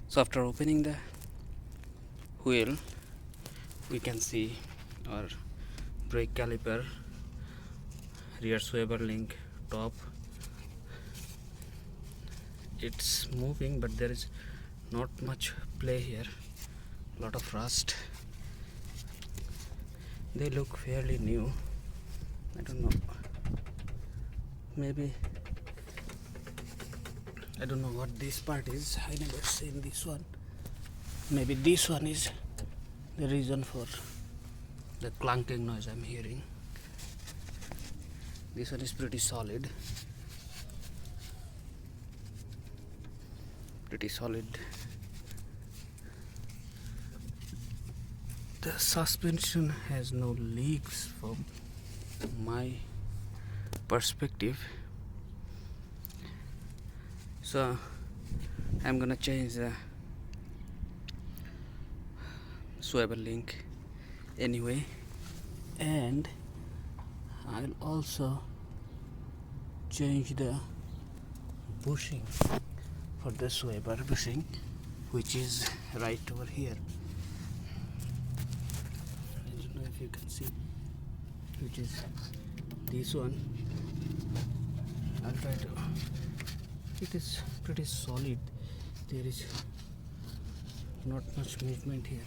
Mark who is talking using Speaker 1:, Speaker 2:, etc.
Speaker 1: So after opening the wheel, we can see our brake caliper, rear swivel link, top. It's moving, but there is not much play here. Lot of rust. They look fairly new. I don't know. Maybe I don't know what this part is. I never seen this one. Maybe this one is the reason for the clunking noise I'm hearing. This one is pretty solid. Pretty solid. The suspension has no leaks from my perspective. So I'm gonna change the swivel link anyway, and I'll also change the bushing for the swivel bushing, which is right over here. I don't know if you can see, which is this one. I'll try to. It is pretty solid. There is not much movement here.